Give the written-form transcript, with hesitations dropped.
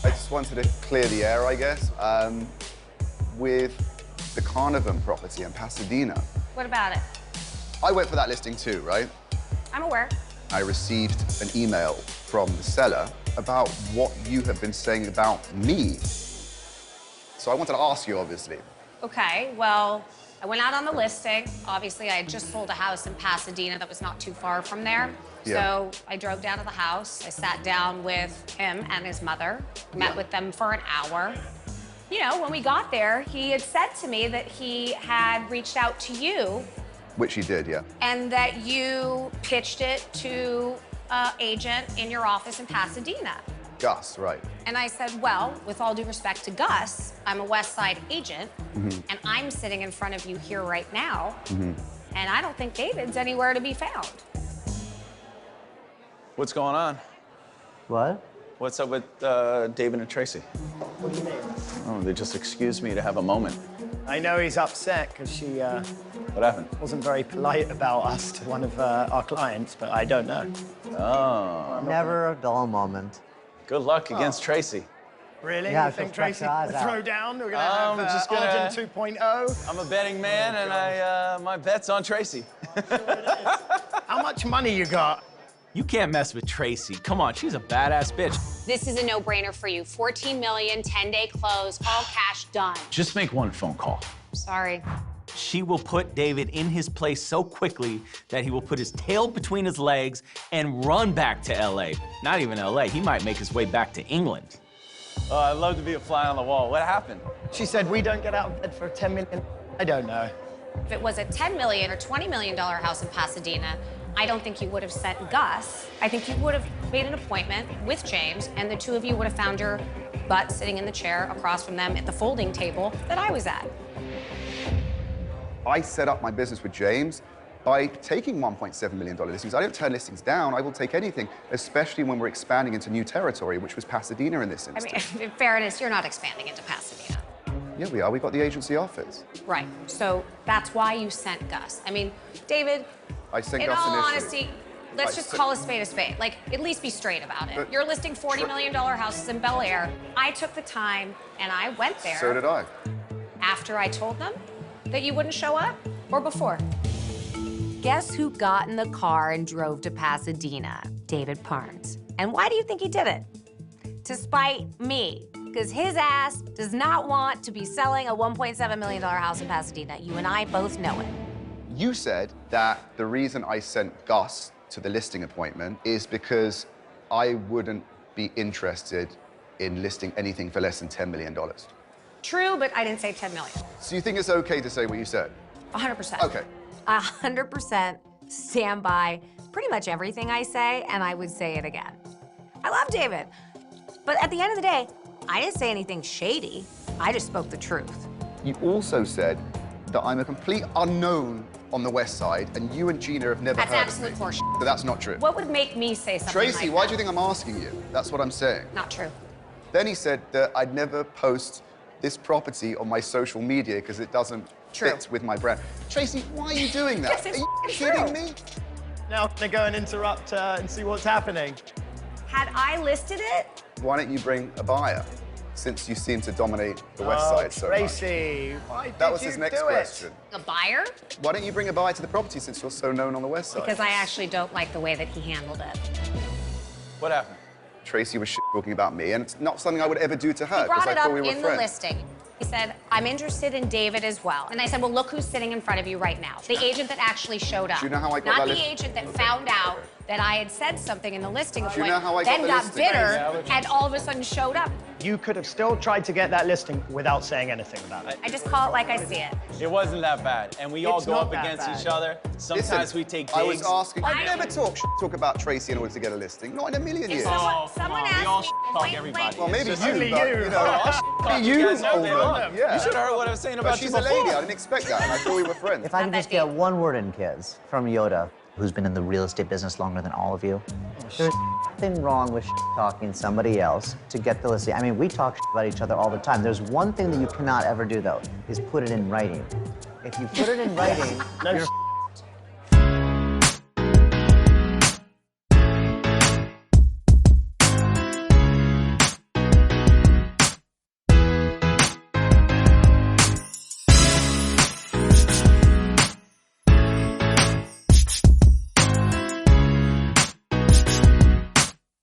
I just wanted to clear the air, I guess, with the Carnarvon property in Pasadena. What about it? I went for that listing too, right? I'm aware. I received an email from the seller about what you have been saying about me. So I wanted to ask you, obviously. Okay, well, I went out on the listing. Obviously, I had just sold a house in Pasadena that was not too far from there. Yeah. So I drove down to the house. I sat down with him and his mother, met with them for an hour. You know, when we got there, he had said to me that he had reached out to you. Which he did, yeah. And that you pitched it to an agent in your office in Pasadena. Gus, right. And I said, well, with all due respect to Gus, I'm a West Side agent, and I'm sitting in front of you here right now, and I don't think David's anywhere to be found. What's going on? What? What's up with David and Tracy? What do you mean? Oh, they just excused me to have a moment. I know he's upset because she What happened? wasn't very polite about us to one of our clients, but I don't know. Oh. Never a dull moment. Good luck against Tracy. Really? Yeah, you think she'll stretch Tracy her eyes will out. throw down? We're gonna have just gonna- Argent 2.0? I'm a betting man, and my bet's on Tracy. How much money you got? You can't mess with Tracy. Come on, she's a badass bitch. This is a no-brainer for you. 14 million, 10-day close, all cash done. Just make one phone call. Sorry. She will put David in his place so quickly that he will put his tail between his legs and run back to LA. Not even LA, he might make his way back to England. Oh, I'd love to be a fly on the wall. What happened? She said we don't get out of bed for 10 million. I don't know. If it was a $10 million or $20 million house in Pasadena, I don't think you would have sent Gus. I think you would have made an appointment with James, and the two of you would have found your butt sitting in the chair across from them at the folding table that I was at. I set up my business with James by taking $1.7 million listings. I don't turn listings down. I will take anything, especially when we're expanding into new territory, which was Pasadena in this I instance. mean, in fairness, you're not expanding into Pasadena. Yeah, we are. We got the agency office. Right, so that's why you sent Gus. I mean, David, I sent in Gus all initially. honesty, let's just call a spade a spade. Like, at least be straight about it. But- You're listing $40 million houses in Bel Air. I took the time and I went there. So did I. After I told them that you wouldn't show up, or before? Guess who got in the car and drove to Pasadena? David Parnes. And why do you think he did it? To spite me. Because his ass does not want to be selling a $1.7 million house in Pasadena. You and I both know it. You said that the reason I sent Gus to the listing appointment is because I wouldn't be interested in listing anything for less than $10 million. True, but I didn't say 10 million. So you think it's okay to say what you said? 100%. Okay. 100% stand by pretty much everything I say, and I would say it again. I love David, but at the end of the day, I didn't say anything shady. I just spoke the truth. You also said that I'm a complete unknown on the West Side, and you and Gina have never That's heard absolute of me. horseshit. So that's not true. What would make me say something Tracy, like why that? do you think I'm asking you? That's what I'm saying. Not true. Then he said that I'd never post this property on my social media because it doesn't True. fit with my brand. Tracy, why are you doing that? Yes, it's Are you true. kidding me? Now I'm gonna go and interrupt her and see what's happening. Had I listed it, Why don't you bring a buyer, since you seem to dominate the West Side so much? Tracy, why did That was you his next do it? question. a buyer, Why don't you bring a buyer to the property since you're so known on the West Side? because I actually don't like the way that he handled it. What happened? Tracy was talking about me, and it's not something I would ever do to her He brought because I it up thought we were in the friends. listing. He said, I'm interested in David as well. And I said, well, look who's sitting in front of you right now. The agent that actually showed up. Do you know how I got Not that the list? agent that found out that I had said something in the listing Do you know appointment, how I got then the got listing? bitter, and all of a sudden showed up. You could have still tried to get that listing without saying anything about it. I just call it like I see it. It wasn't that bad, and we all It's go not up that against bad. each other. Sometimes Listen, we take I was digs. asking. I'd I- never talk about Tracy in order to get a listing. Not in a million years. Someone, come on, we asked all me talk point everybody. blank. Well, maybe It's you, just only but, you. you know, Fuck, you you guys know hold they on. are. Yeah. You should have heard what I was saying But about she's you a before. lady. I didn't expect that, and I thought we were friends. If I Not could that just get deep. one word in, kids, from Yoda, who's been in the real estate business longer than all of you. There's nothing wrong with talking somebody else to get the listing. I mean, we talk about each other all the time. There's one thing that you cannot ever do, though, is put it in writing. If you put it in writing, No you're